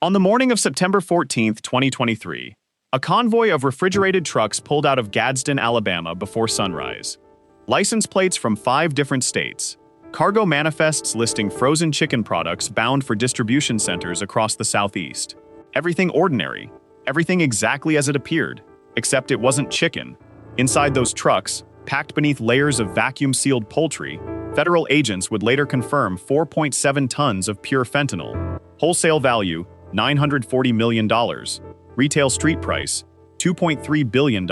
On the morning of September 14, 2023, a convoy of refrigerated trucks pulled out of Gadsden, Alabama before sunrise. License plates from 5 different states. Cargo manifests listing frozen chicken products bound for distribution centers across the Southeast. Everything ordinary. Everything exactly as it appeared. Except it wasn't chicken. Inside those trucks, packed beneath layers of vacuum-sealed poultry, federal agents would later confirm 4.7 tons of pure fentanyl. Wholesale value, $940 million. Retail street price, $2.3 billion.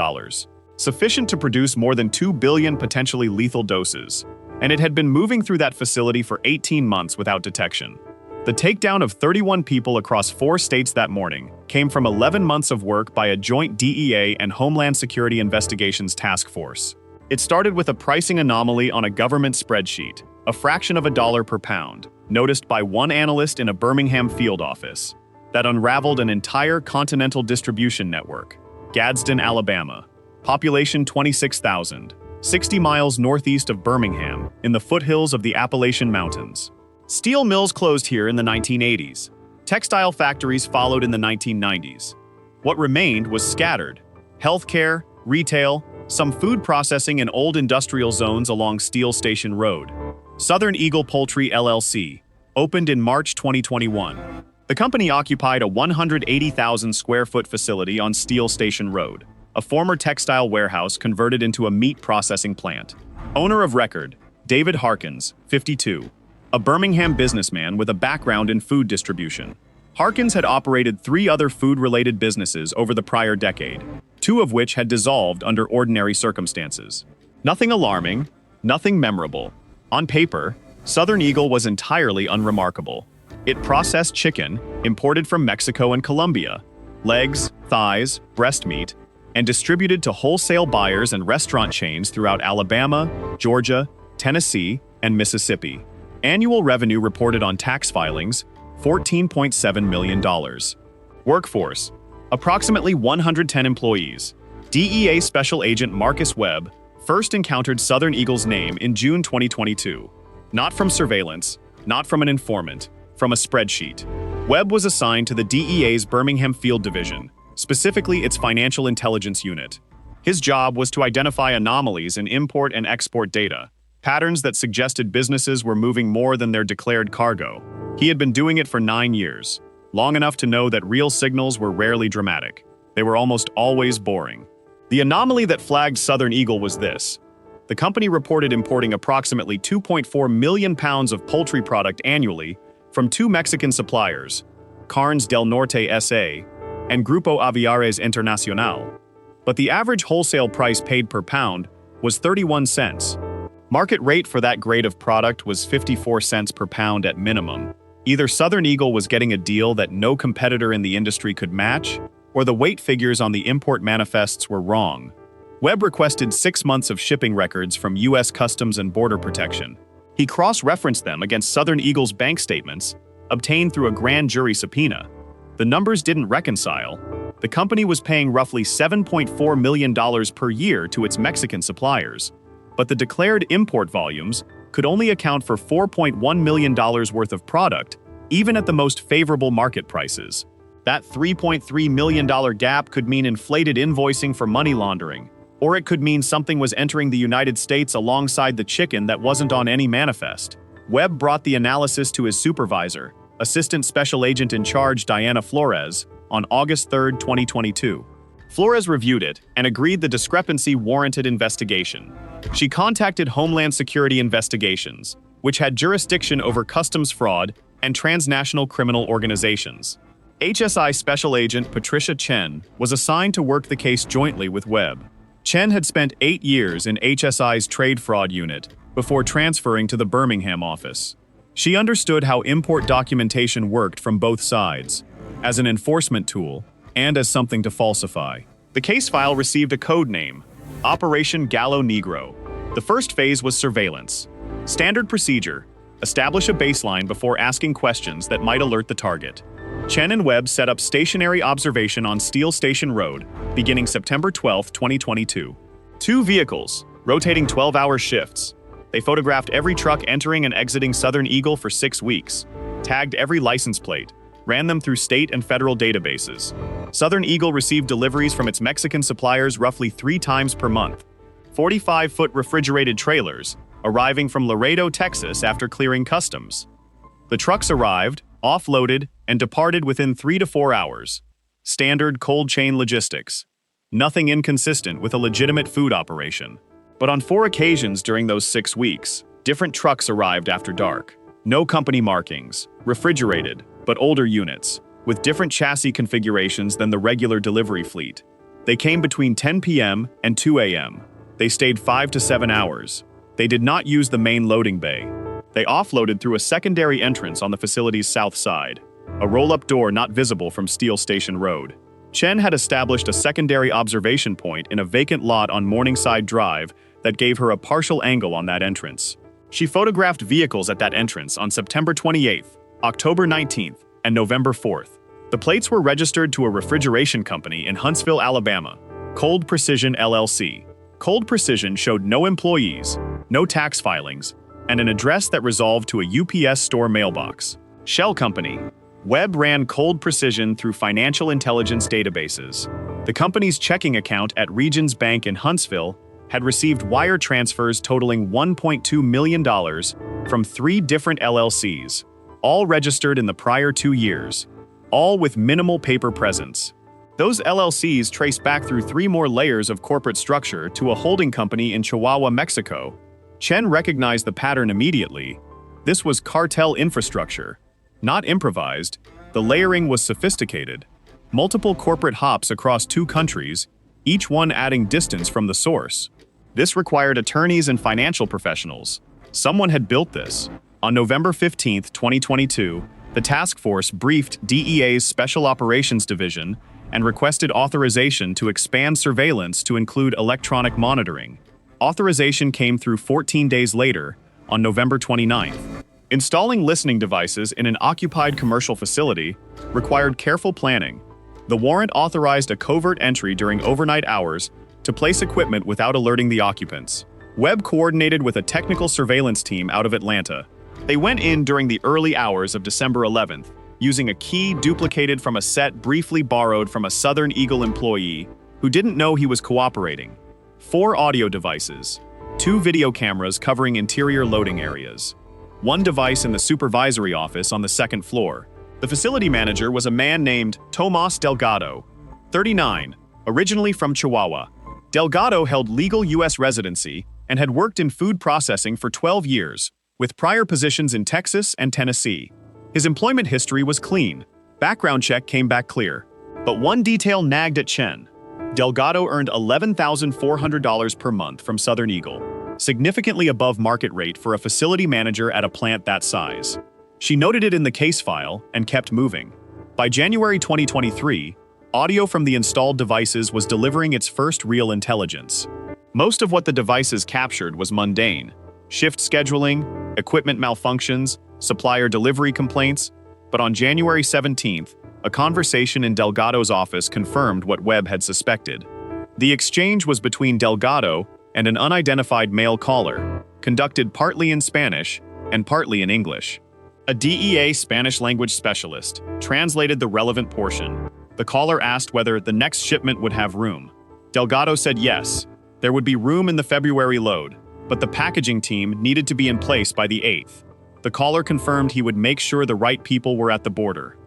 Sufficient to produce more than 2 billion potentially lethal doses. And it had been moving through that facility for 18 months without detection. The takedown of 31 people across 4 states that morning came from 11 months of work by a joint DEA and Homeland Security Investigations task force. It started with a pricing anomaly on a government spreadsheet, a fraction of $1 per pound, noticed by one analyst in a Birmingham field office, that unraveled an entire continental distribution network. Gadsden, Alabama. Population 26,000. 60 miles northeast of Birmingham, in the foothills of the Appalachian Mountains. Steel mills closed here in the 1980s. Textile factories followed in the 1990s. What remained was scattered. Healthcare, retail, some food processing in old industrial zones along Steel Station Road. Southern Eagle Poultry LLC, opened in March 2021. The company occupied a 180,000 square foot facility on Steel Station Road, a former textile warehouse converted into a meat processing plant. Owner of record, David Harkins, 52, a Birmingham businessman with a background in food distribution. Harkins had operated 3 other food-related businesses over the prior decade, 2 of which had dissolved under ordinary circumstances. Nothing alarming, nothing memorable. On paper, Southern Eagle was entirely unremarkable. It processed chicken, imported from Mexico and Colombia, legs, thighs, breast meat, and distributed to wholesale buyers and restaurant chains throughout Alabama, Georgia, Tennessee, and Mississippi. Annual revenue reported on tax filings, $14.7 million. Workforce, approximately 110 employees. DEA Special Agent Marcus Webb first encountered Southern Eagle's name in June 2022. Not from surveillance, not from an informant, from a spreadsheet. Webb was assigned to the DEA's Birmingham Field Division, specifically its Financial Intelligence Unit. His job was to identify anomalies in import and export data, patterns that suggested businesses were moving more than their declared cargo. He had been doing it for 9 years, long enough to know that real signals were rarely dramatic. They were almost always boring. The anomaly that flagged Southern Eagle was this. The company reported importing approximately 2.4 million pounds of poultry product annually from 2 Mexican suppliers, Carnes del Norte S.A. and Grupo Aviares Internacional. But the average wholesale price paid per pound was 31 cents. Market rate for that grade of product was 54 cents per pound at minimum. Either Southern Eagle was getting a deal that no competitor in the industry could match, or the weight figures on the import manifests were wrong. Webb requested 6 months of shipping records from U.S. Customs and Border Protection. He cross-referenced them against Southern Eagle's bank statements, obtained through a grand jury subpoena. The numbers didn't reconcile. The company was paying roughly $7.4 million per year to its Mexican suppliers, but the declared import volumes could only account for $4.1 million worth of product, even at the most favorable market prices. That $3.3 million gap could mean inflated invoicing for money laundering, or it could mean something was entering the United States alongside the chicken that wasn't on any manifest. Webb brought the analysis to his supervisor, Assistant Special Agent in Charge Diana Flores, on August 3, 2022. Flores reviewed it and agreed the discrepancy warranted investigation. She contacted Homeland Security Investigations, which had jurisdiction over customs fraud and transnational criminal organizations. HSI Special Agent Patricia Chen was assigned to work the case jointly with Webb. Chen had spent 8 years in HSI's trade fraud unit before transferring to the Birmingham office. She understood how import documentation worked from both sides, as an enforcement tool and as something to falsify. The case file received a code name, Operation Gallo Negro. The first phase was surveillance. Standard procedure: establish a baseline before asking questions that might alert the target. Chen and Webb set up stationary observation on Steel Station Road, beginning September 12, 2022. 2 vehicles, rotating 12-hour shifts. They photographed every truck entering and exiting Southern Eagle for 6 weeks, tagged every license plate, ran them through state and federal databases. Southern Eagle received deliveries from its Mexican suppliers roughly 3 times per month. 45-foot refrigerated trailers, arriving from Laredo, Texas after clearing customs. The trucks arrived, offloaded, and departed within 3 to 4 hours. Standard cold chain logistics. Nothing inconsistent with a legitimate food operation. But on 4 occasions during those 6 weeks, different trucks arrived after dark. No company markings, refrigerated, but older units, with different chassis configurations than the regular delivery fleet. They came between 10 p.m. and 2 a.m. They stayed 5 to 7 hours. They did not use the main loading bay. They offloaded through a secondary entrance on the facility's south side, a roll-up door not visible from Steel Station Road. Chen had established a secondary observation point in a vacant lot on Morningside Drive that gave her a partial angle on that entrance. She photographed vehicles at that entrance on September 28th, October 19th, and November 4th. The plates were registered to a refrigeration company in Huntsville, Alabama, Cold Precision LLC. Cold Precision showed no employees, no tax filings, and an address that resolved to a UPS store mailbox. Shell Company. Webb ran Cold Precision through financial intelligence databases. The company's checking account at Regions Bank in Huntsville had received wire transfers totaling $1.2 million from 3 different LLCs, all registered in the prior 2 years, all with minimal paper presence. Those LLCs trace back through 3 more layers of corporate structure to a holding company in Chihuahua, Mexico. Chen recognized the pattern immediately. This was cartel infrastructure. Not improvised, the layering was sophisticated. Multiple corporate hops across 2 countries, each one adding distance from the source. This required attorneys and financial professionals. Someone had built this. On November 15, 2022, the task force briefed DEA's Special Operations Division and requested authorization to expand surveillance to include electronic monitoring. Authorization came through 14 days later, on November 29th. Installing listening devices in an occupied commercial facility required careful planning. The warrant authorized a covert entry during overnight hours to place equipment without alerting the occupants. Webb coordinated with a technical surveillance team out of Atlanta. They went in during the early hours of December 11th, using a key duplicated from a set briefly borrowed from a Southern Eagle employee who didn't know he was cooperating. 4 audio devices, 2 video cameras covering interior loading areas, 1 device in the supervisory office on the 2nd floor. The facility manager was a man named Tomas Delgado, 39, originally from Chihuahua. Delgado held legal U.S. residency and had worked in food processing for 12 years, with prior positions in Texas and Tennessee. His employment history was clean. Background check came back clear. But one detail nagged at Chen. Delgado earned $11,400 per month from Southern Eagle, significantly above market rate for a facility manager at a plant that size. She noted it in the case file and kept moving. By January 2023, audio from the installed devices was delivering its first real intelligence. Most of what the devices captured was mundane: shift scheduling, equipment malfunctions, supplier delivery complaints. But on January 17th, a conversation in Delgado's office confirmed what Webb had suspected. The exchange was between Delgado and an unidentified male caller, conducted partly in Spanish and partly in English. A DEA Spanish-language specialist translated the relevant portion. The caller asked whether the next shipment would have room. Delgado said yes, there would be room in the February load, but the packaging team needed to be in place by the 8th. The caller confirmed he would make sure the right people were at the border.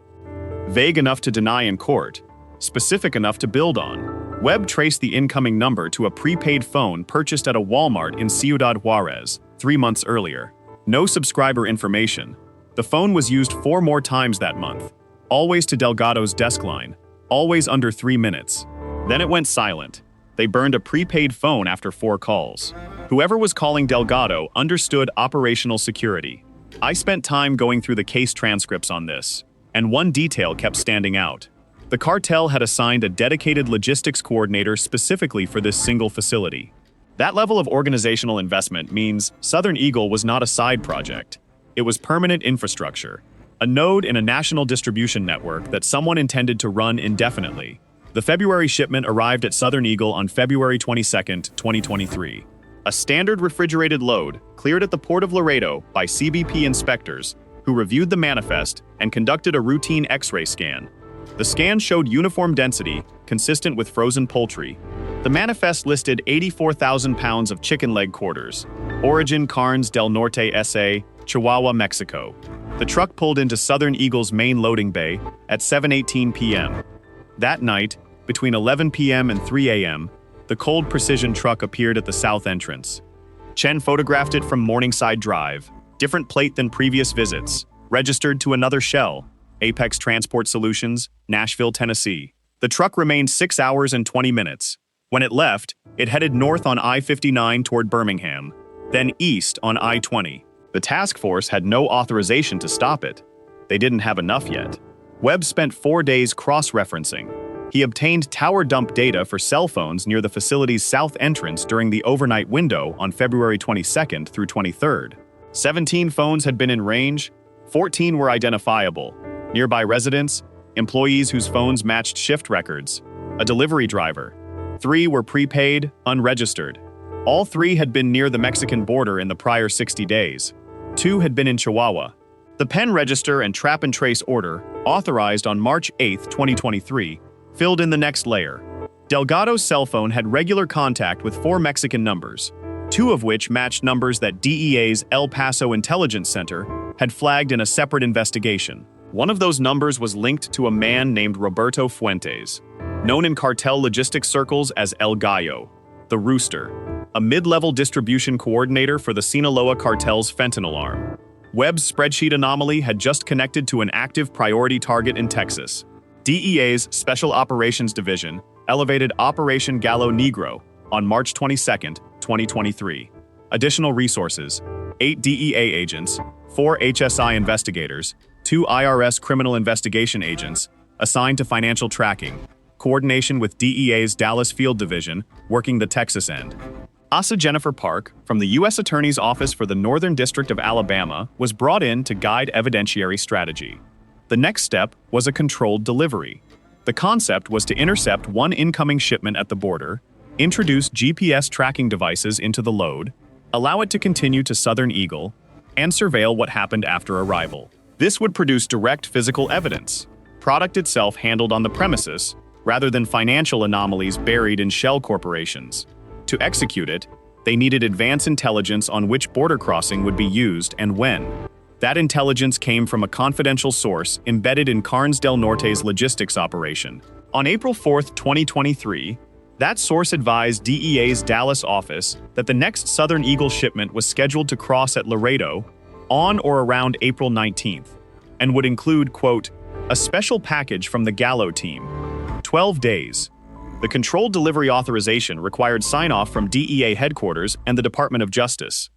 Vague enough to deny in court, specific enough to build on, Webb traced the incoming number to a prepaid phone purchased at a Walmart in Ciudad Juarez 3 months earlier. No subscriber information. The phone was used 4 more times that month, always to Delgado's desk line, always under 3 minutes. Then it went silent. They burned a prepaid phone after 4 calls. Whoever was calling Delgado understood operational security. I spent time going through the case transcripts on this, and one detail kept standing out. The cartel had assigned a dedicated logistics coordinator specifically for this single facility. That level of organizational investment means Southern Eagle was not a side project. It was permanent infrastructure, a node in a national distribution network that someone intended to run indefinitely. The February shipment arrived at Southern Eagle on February 22, 2023. A standard refrigerated load, cleared at the Port of Laredo by CBP inspectors, who reviewed the manifest and conducted a routine X-ray scan. The scan showed uniform density, consistent with frozen poultry. The manifest listed 84,000 pounds of chicken leg quarters. Origin Carnes del Norte SA, Chihuahua, Mexico. The truck pulled into Southern Eagle's main loading bay at 7:18 p.m. That night, between 11 p.m. and 3 a.m., the cold precision truck appeared at the south entrance. Chen photographed it from Morningside Drive, different plate than previous visits, registered to another shell, Apex Transport Solutions, Nashville, Tennessee. The truck remained 6 hours and 20 minutes. When it left, it headed north on I-59 toward Birmingham, then east on I-20. The task force had no authorization to stop it. They didn't have enough yet. Webb spent 4 days cross-referencing. He obtained tower dump data for cell phones near the facility's south entrance during the overnight window on February 22nd through 23rd. 17 phones had been in range, 14 were identifiable. Nearby residents, employees whose phones matched shift records, a delivery driver. 3 were prepaid, unregistered. All 3 had been near the Mexican border in the prior 60 days. 2 had been in Chihuahua. The pen register and trap and trace order, authorized on March 8, 2023, filled in the next layer. Delgado's cell phone had regular contact with 4 Mexican numbers, 2 of which matched numbers that DEA's El Paso Intelligence Center had flagged in a separate investigation. One of those numbers was linked to a man named Roberto Fuentes, known in cartel logistics circles as El Gallo, the Rooster, a mid-level distribution coordinator for the Sinaloa cartel's fentanyl arm. Webb's spreadsheet anomaly had just connected to an active priority target in Texas. DEA's Special Operations Division elevated Operation Gallo Negro on March 22, 2023. Additional resources: 8 DEA agents, 4 HSI investigators, 2 IRS criminal investigation agents assigned to financial tracking, coordination with DEA's Dallas Field Division working the Texas end. Asa Jennifer Park, from the U.S. Attorney's Office for the Northern District of Alabama, was brought in to guide evidentiary strategy. The next step was a controlled delivery. The concept was to intercept one incoming shipment at the border, introduce GPS tracking devices into the load, allow it to continue to Southern Eagle, and surveil what happened after arrival. This would produce direct physical evidence, product itself handled on the premises, rather than financial anomalies buried in shell corporations. To execute it, they needed advance intelligence on which border crossing would be used and when. That intelligence came from a confidential source embedded in Carnes del Norte's logistics operation. On April 4, 2023, that source advised DEA's Dallas office that the next Southern Eagle shipment was scheduled to cross at Laredo on or around April 19th, and would include, quote, a special package from the Gallo team. 12 days. The controlled delivery authorization required sign-off from DEA headquarters and the Department of Justice.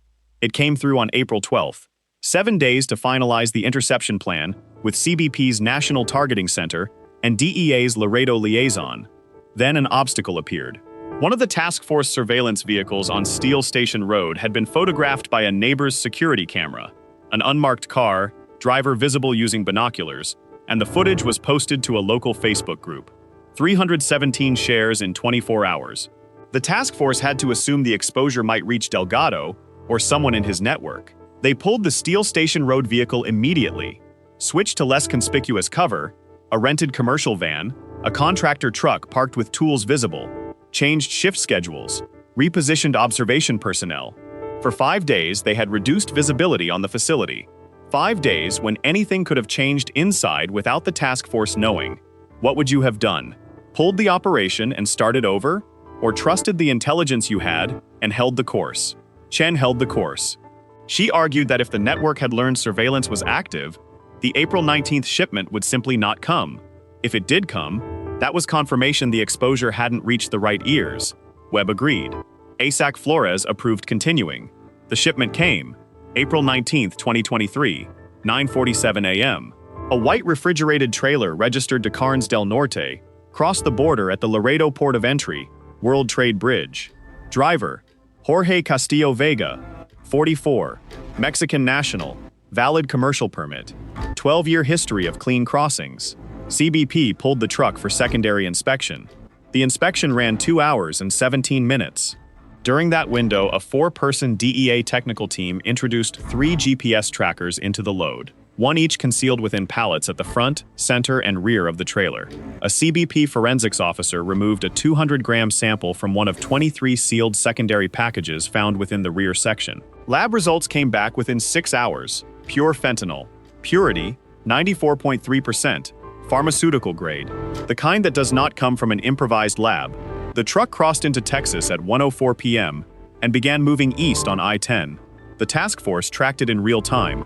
It came through on April 12th. 7 days to finalize the interception plan with CBP's National Targeting Center and DEA's Laredo liaison. Then an obstacle appeared. One of the task force surveillance vehicles on Steel Station Road had been photographed by a neighbor's security camera. An unmarked car, driver visible using binoculars, and the footage was posted to a local Facebook group. 317 shares in 24 hours. The task force had to assume the exposure might reach Delgado or someone in his network. They pulled the Steel Station Road vehicle immediately, switched to less conspicuous cover, a rented commercial van, a contractor truck parked with tools visible, changed shift schedules, repositioned observation personnel. For 5 days, they had reduced visibility on the facility. 5 days when anything could have changed inside without the task force knowing. What would you have done? Pulled the operation and started over? Or trusted the intelligence you had and held the course? Chen held the course. She argued that if the network had learned surveillance was active, the April 19th shipment would simply not come. If it did come, that was confirmation the exposure hadn't reached the right ears. Webb agreed. ASAC Flores approved continuing. The shipment came, April 19th, 2023, 9:47 a.m. A white refrigerated trailer registered to Carnes del Norte crossed the border at the Laredo Port of Entry, World Trade Bridge. Driver, Jorge Castillo Vega, 44, Mexican national, valid commercial permit, 12-year history of clean crossings. CBP pulled the truck for secondary inspection. The inspection ran 2 hours and 17 minutes. During that window, a 4-person DEA technical team introduced 3 GPS trackers into the load. one each concealed within pallets at the front, center, and rear of the trailer. A CBP forensics officer removed a 200-gram sample from one of 23 sealed secondary packages found within the rear section. Lab results came back within 6 hours. Pure fentanyl. Purity, 94.3%. Pharmaceutical grade. The kind that does not come from an improvised lab. The truck crossed into Texas at 1:04 p.m. and began moving east on I-10. The task force tracked it in real time.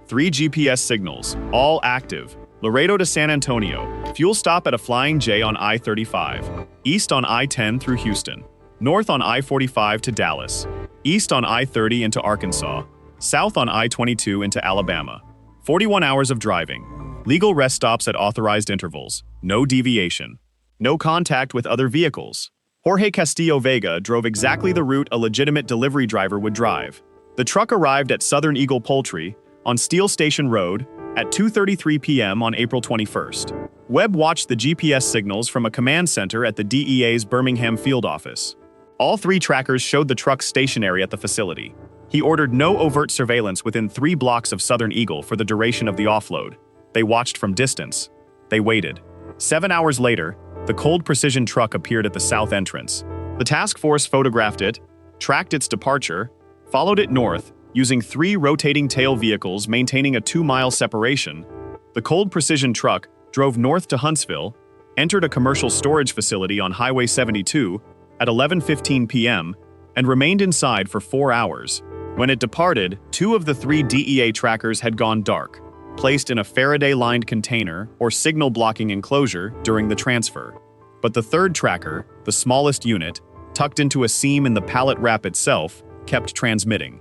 3 GPS signals, all active. Laredo to San Antonio. Fuel stop at a Flying J on I-35. East on I-10 through Houston. North on I-45 to Dallas. East on I-30 into Arkansas. South on I-22 into Alabama. 41 hours of driving. Legal rest stops at authorized intervals. No deviation. No contact with other vehicles. Jorge Castillo Vega drove exactly the route a legitimate delivery driver would drive. The truck arrived at Southern Eagle Poultry on Steel Station Road at 2:33 p.m. on April 21st. Webb watched the GPS signals from a command center at the DEA's Birmingham field office. All 3 trackers showed the truck stationary at the facility. He ordered no overt surveillance within 3 blocks of Southern Eagle for the duration of the offload. They watched from distance. They waited. 7 hours later, the cold precision truck appeared at the south entrance. The task force photographed it, tracked its departure, followed it north, using 3 rotating tail vehicles maintaining a 2-mile separation. The cold precision truck drove north to Huntsville, entered a commercial storage facility on Highway 72 at 11:15 p.m., and remained inside for 4 hours. When it departed, 2 of the 3 DEA trackers had gone dark, placed in a Faraday-lined container or signal-blocking enclosure during the transfer. But the 3rd tracker, the smallest unit, tucked into a seam in the pallet wrap itself, kept transmitting.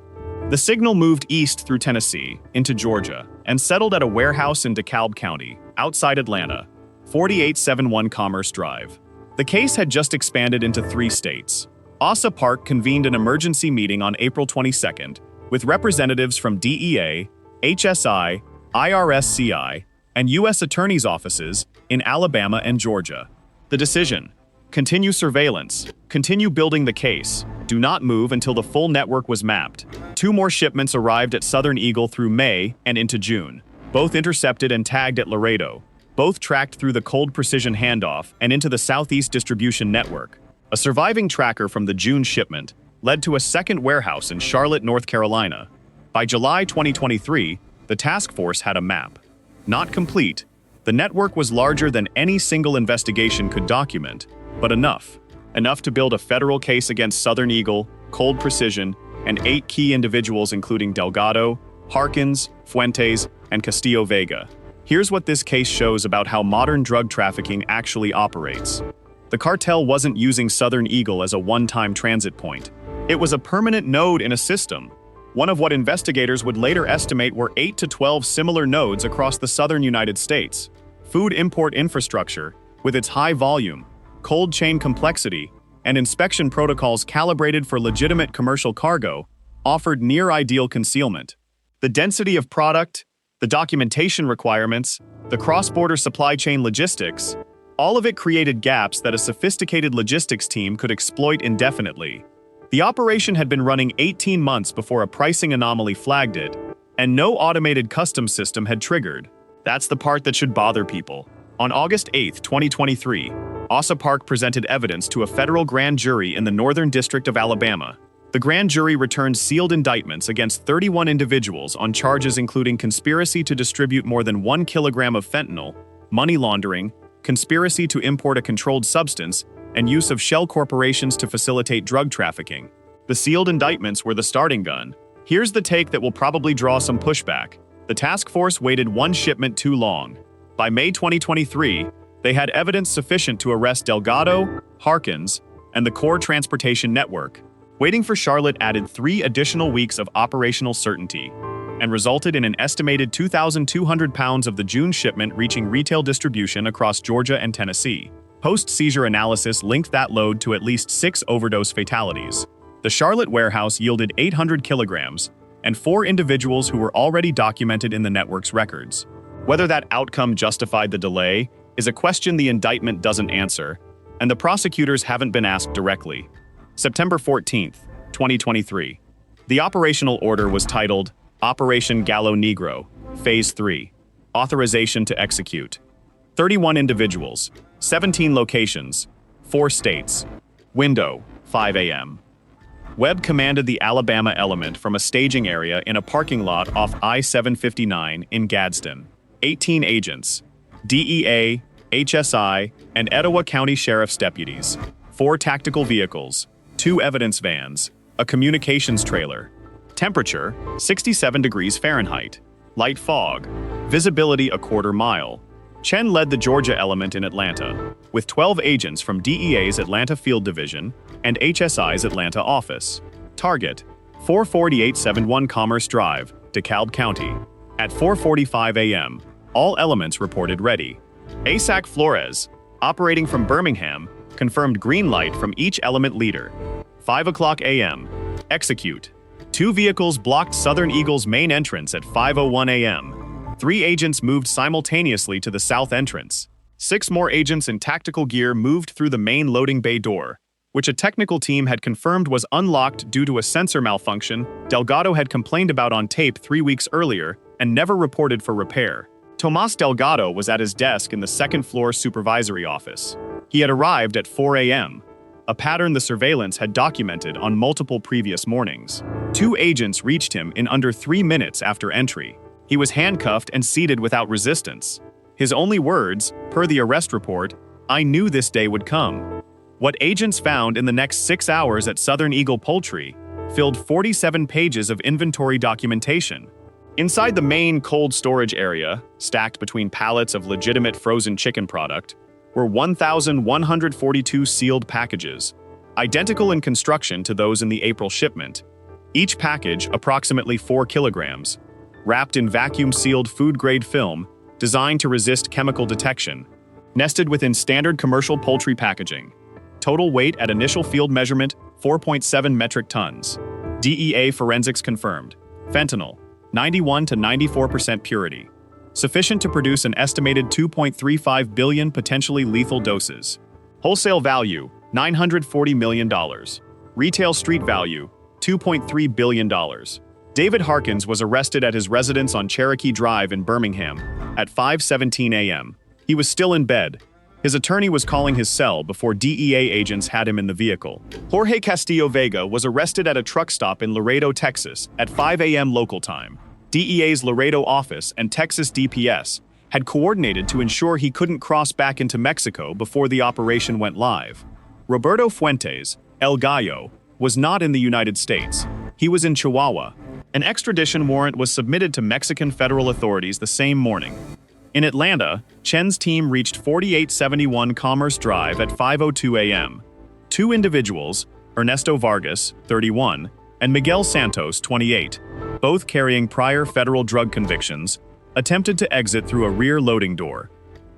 The signal moved east through Tennessee, into Georgia, and settled at a warehouse in DeKalb County, outside Atlanta, 4871 Commerce Drive. The case had just expanded into 3 states. ASA Park convened an emergency meeting on April 22nd, with representatives from DEA, HSI, IRSCI, and U.S. Attorney's offices in Alabama and Georgia. The decision: continue surveillance, continue building the case, do not move until the full network was mapped. 2 more shipments arrived at Southern Eagle through May and into June, both intercepted and tagged at Laredo, both tracked through the cold precision handoff and into the Southeast distribution network. A surviving tracker from the June shipment led to a second warehouse in Charlotte, North Carolina. By July 2023, the task force had a map. Not complete, the network was larger than any single investigation could document, but enough. Enough to build a federal case against Southern Eagle, Cold Precision, and 8 key individuals including Delgado, Harkins, Fuentes, and Castillo Vega. Here's what this case shows about how modern drug trafficking actually operates. The cartel wasn't using Southern Eagle as a one-time transit point. It was a permanent node in a system, one of what investigators would later estimate were 8 to 12 similar nodes across the southern United States. Food import infrastructure, with its high volume, cold chain complexity, and inspection protocols calibrated for legitimate commercial cargo, offered near-ideal concealment. The density of product, the documentation requirements, the cross-border supply chain logistics, all of it created gaps that a sophisticated logistics team could exploit indefinitely. The operation had been running 18 months before a pricing anomaly flagged it, and no automated customs system had triggered. That's the part that should bother people. On August 8, 2023, ASA Park presented evidence to a federal grand jury in the Northern District of Alabama. The grand jury returned sealed indictments against 31 individuals on charges including conspiracy to distribute more than 1 kilogram of fentanyl, money laundering, conspiracy to import a controlled substance, and use of shell corporations to facilitate drug trafficking. The sealed indictments were the starting gun. Here's the take that will probably draw some pushback. The task force waited 1 shipment too long. By May 2023, they had evidence sufficient to arrest Delgado, Harkins, and the core transportation network. Waiting for Charlotte added 3 additional weeks of operational certainty and resulted in an estimated 2,200 pounds of the June shipment reaching retail distribution across Georgia and Tennessee. Post-seizure analysis linked that load to at least 6 overdose fatalities. The Charlotte warehouse yielded 800 kilograms, and 4 individuals who were already documented in the network's records. Whether that outcome justified the delay is a question the indictment doesn't answer, and the prosecutors haven't been asked directly. September 14, 2023. The operational order was titled Operation Gallo Negro, Phase 3. Authorization to execute. 31 individuals, 17 locations, 4 states. Window, 5 a.m. Webb commanded the Alabama element from a staging area in a parking lot off I-759 in Gadsden. 18 agents, DEA, HSI, and Etowah County Sheriff's deputies, 4 tactical vehicles, 2 evidence vans, a communications trailer. Temperature, 67 degrees Fahrenheit. Light fog. Visibility a quarter mile. Chen led the Georgia element in Atlanta, with 12 agents from DEA's Atlanta Field Division and HSI's Atlanta office. Target, 44871 Commerce Drive, DeKalb County. At 4:45 a.m., all elements reported ready. ASAC Flores, operating from Birmingham, confirmed green light from each element leader. 5 o'clock a.m. Execute. 2 vehicles blocked Southern Eagle's main entrance at 5:01 a.m. 3 agents moved simultaneously to the south entrance. 6 more agents in tactical gear moved through the main loading bay door, which a technical team had confirmed was unlocked due to a sensor malfunction Delgado had complained about on tape 3 weeks earlier and never reported for repair. Tomas Delgado was at his desk in the second-floor supervisory office. He had arrived at 4 a.m., a pattern the surveillance had documented on multiple previous mornings. 2 agents reached him in under 3 minutes after entry. He was handcuffed and seated without resistance. His only words, per the arrest report, "I knew this day would come." What agents found in the next 6 hours at Southern Eagle Poultry filled 47 pages of inventory documentation. Inside the main cold storage area, stacked between pallets of legitimate frozen chicken product, were 1,142 sealed packages, identical in construction to those in the April shipment. Each package, approximately 4 kilograms, wrapped in vacuum-sealed food-grade film designed to resist chemical detection, nested within standard commercial poultry packaging. Total weight at initial field measurement, 4.7 metric tons. DEA forensics confirmed. Fentanyl, 91 to 94% purity. Sufficient to produce an estimated 2.35 billion potentially lethal doses. Wholesale value, $940 million. Retail street value, $2.3 billion. David Harkins was arrested at his residence on Cherokee Drive in Birmingham at 5:17 a.m. He was still in bed. His attorney was calling his cell before DEA agents had him in the vehicle. Jorge Castillo Vega was arrested at a truck stop in Laredo, Texas at 5 a.m. local time. DEA's Laredo office and Texas DPS had coordinated to ensure he couldn't cross back into Mexico before the operation went live. Roberto Fuentes, El Gallo, was not in the United States. He was in Chihuahua. An extradition warrant was submitted to Mexican federal authorities the same morning. In Atlanta, Chen's team reached 4871 Commerce Drive at 5:02 a.m. 2 individuals, Ernesto Vargas, 31, and Miguel Santos, 28, both carrying prior federal drug convictions, attempted to exit through a rear loading door.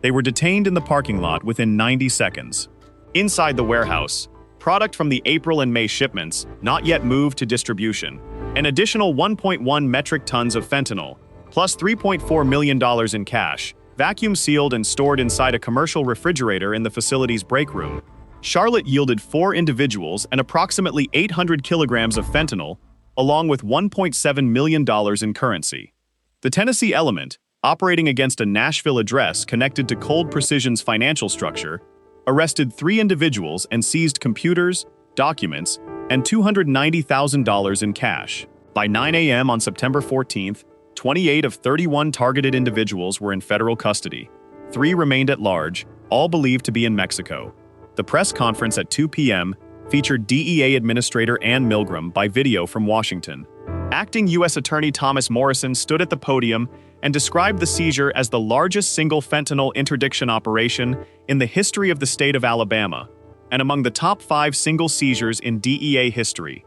They were detained in the parking lot within 90 seconds. Inside the warehouse, product from the April and May shipments not yet moved to distribution, an additional 1.1 metric tons of fentanyl, plus $3.4 million in cash, vacuum-sealed and stored inside a commercial refrigerator in the facility's break room. Charlotte yielded 4 individuals and approximately 800 kilograms of fentanyl, along with $1.7 million in currency. The Tennessee element, operating against a Nashville address connected to Cold Precision's financial structure, arrested 3 individuals and seized computers, documents, and $290,000 in cash. By 9 a.m. on September 14th, 28 of 31 targeted individuals were in federal custody. 3 remained at large, all believed to be in Mexico. The press conference at 2 p.m. featured DEA Administrator Ann Milgram by video from Washington. Acting U.S. Attorney Thomas Morrison stood at the podium and described the seizure as the largest single fentanyl interdiction operation in the history of the state of Alabama, and among the top 5 single seizures in DEA history.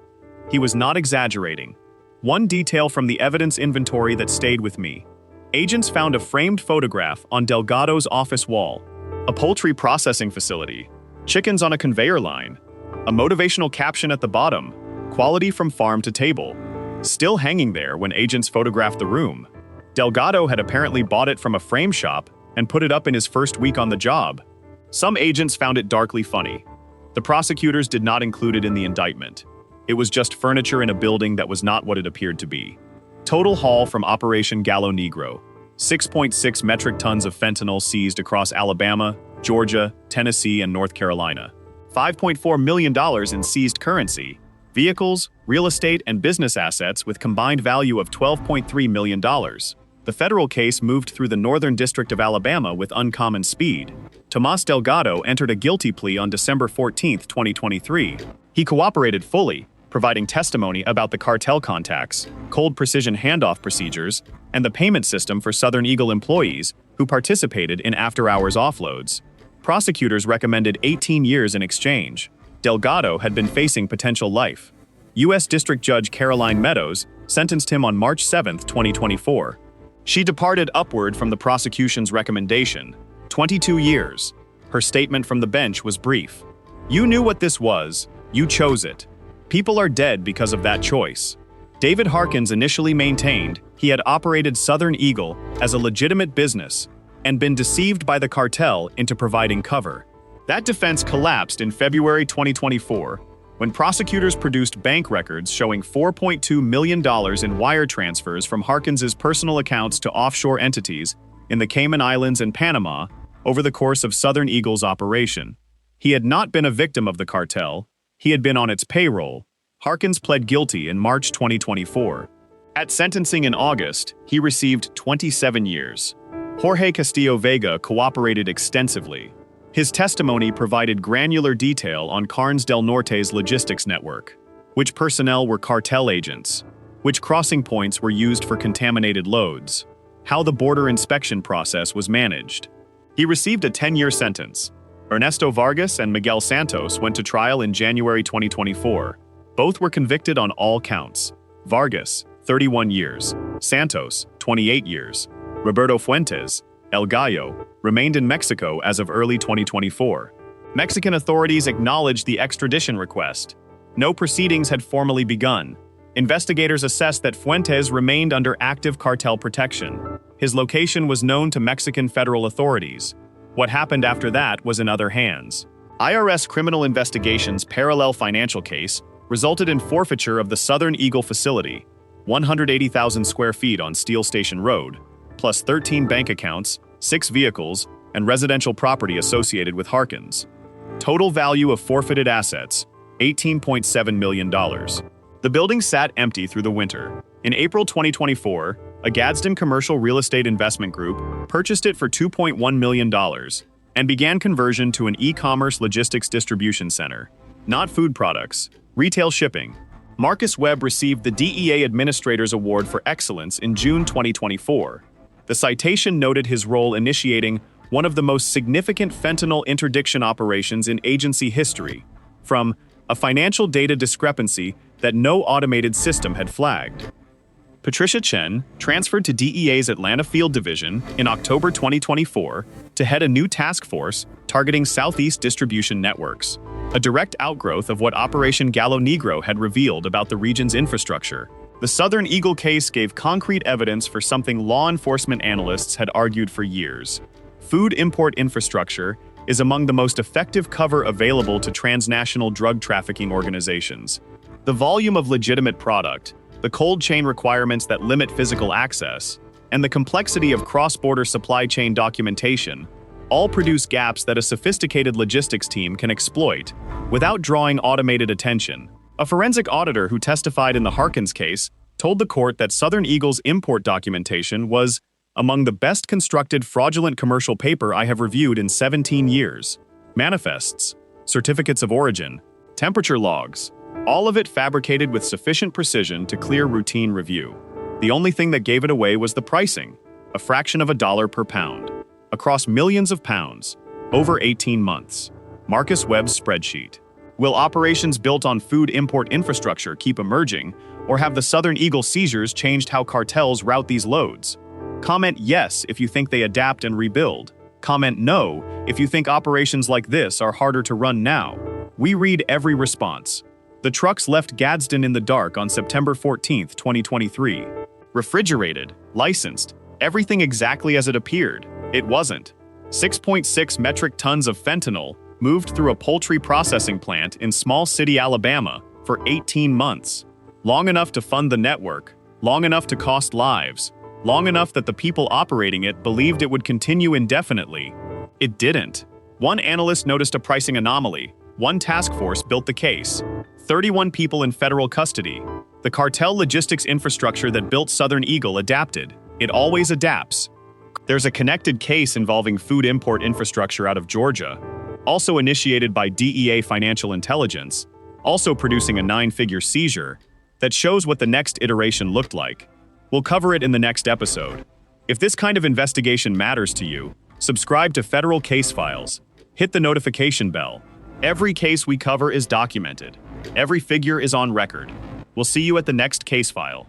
He was not exaggerating. One detail from the evidence inventory that stayed with me. Agents found a framed photograph on Delgado's office wall, a poultry processing facility, chickens on a conveyor line, a motivational caption at the bottom, quality from farm to table, still hanging there when agents photographed the room. Delgado had apparently bought it from a frame shop and put it up in his first week on the job. Some agents found it darkly funny. The prosecutors did not include it in the indictment. It was just furniture in a building that was not what it appeared to be. Total haul from Operation Gallo Negro: 6.6 metric tons of fentanyl seized across Alabama, Georgia, Tennessee, and North Carolina. $5.4 million in seized currency, vehicles, real estate, and business assets with combined value of $12.3 million. The federal case moved through the Northern District of Alabama with uncommon speed. Tomas Delgado entered a guilty plea on December 14, 2023. He cooperated fully, providing testimony about the cartel contacts, cold precision handoff procedures, and the payment system for Southern Eagle employees who participated in after-hours offloads. Prosecutors recommended 18 years in exchange. Delgado had been facing potential life. U.S. District Judge Caroline Meadows sentenced him on March 7, 2024. She departed upward from the prosecution's recommendation, 22 years. Her statement from the bench was brief. "You knew what this was. You chose it. People are dead because of that choice." David Harkins initially maintained he had operated Southern Eagle as a legitimate business and been deceived by the cartel into providing cover. That defense collapsed in February 2024 when prosecutors produced bank records showing $4.2 million in wire transfers from Harkins's personal accounts to offshore entities in the Cayman Islands and Panama over the course of Southern Eagle's operation. He had not been a victim of the cartel, he had been on its payroll. Harkins pled guilty in March 2024. At sentencing in August, he received 27 years. Jorge Castillo Vega cooperated extensively. His testimony provided granular detail on Carnes del Norte's logistics network, which personnel were cartel agents, which crossing points were used for contaminated loads, how the border inspection process was managed. He received a 10-year sentence. Ernesto Vargas and Miguel Santos went to trial in January 2024. Both were convicted on all counts. Vargas, 31 years. Santos, 28 years. Roberto Fuentes, El Gallo, remained in Mexico as of early 2024. Mexican authorities acknowledged the extradition request. No proceedings had formally begun. Investigators assessed that Fuentes remained under active cartel protection. His location was known to Mexican federal authorities. What happened after that was in other hands. IRS criminal investigations' parallel financial case resulted in forfeiture of the Southern Eagle facility, 180,000 square feet on Steel Station Road, plus 13 bank accounts, 6 vehicles, and residential property associated with Harkins. Total value of forfeited assets, $18.7 million. The building sat empty through the winter. In April 2024, a Gadsden commercial real estate investment group purchased it for $2.1 million and began conversion to an e-commerce logistics distribution center. Not food products, retail shipping. Marcus Webb received the DEA Administrator's Award for Excellence in June 2024. The citation noted his role initiating one of the most significant fentanyl interdiction operations in agency history, from a financial data discrepancy that no automated system had flagged. Patricia Chen transferred to DEA's Atlanta Field Division in October 2024 to head a new task force targeting Southeast distribution networks, a direct outgrowth of what Operation Gallo Negro had revealed about the region's infrastructure. The Southern Eagle case gave concrete evidence for something law enforcement analysts had argued for years. Food import infrastructure is among the most effective cover available to transnational drug trafficking organizations. The volume of legitimate product, the cold chain requirements that limit physical access, and the complexity of cross-border supply chain documentation all produce gaps that a sophisticated logistics team can exploit without drawing automated attention. A forensic auditor who testified in the Harkins case told the court that Southern Eagle's import documentation was among the best constructed fraudulent commercial paper I have reviewed in 17 years. Manifests, certificates of origin, temperature logs, all of it fabricated with sufficient precision to clear routine review. The only thing that gave it away was the pricing, a fraction of $1 per pound, across millions of pounds, over 18 months. Marcus Webb's spreadsheet. Will operations built on food import infrastructure keep emerging, or have the Southern Eagle seizures changed how cartels route these loads? Comment yes if you think they adapt and rebuild. Comment no if you think operations like this are harder to run now. We read every response. The trucks left Gadsden in the dark on September 14, 2023. Refrigerated, licensed, everything exactly as it appeared. It wasn't. 6.6 metric tons of fentanyl moved through a poultry processing plant in Small City, Alabama, for 18 months. Long enough to fund the network, long enough to cost lives, long enough that the people operating it believed it would continue indefinitely. It didn't. One analyst noticed a pricing anomaly. One task force built the case. 31 people in federal custody. The cartel logistics infrastructure that built Southern Eagle adapted. It always adapts. There's a connected case involving food import infrastructure out of Georgia, also initiated by DEA Financial Intelligence, also producing a 9-figure seizure that shows what the next iteration looked like. We'll cover it in the next episode. If this kind of investigation matters to you, subscribe to Federal Case Files. Hit the notification bell. Every case we cover is documented. Every figure is on record. We'll see you at the next case file.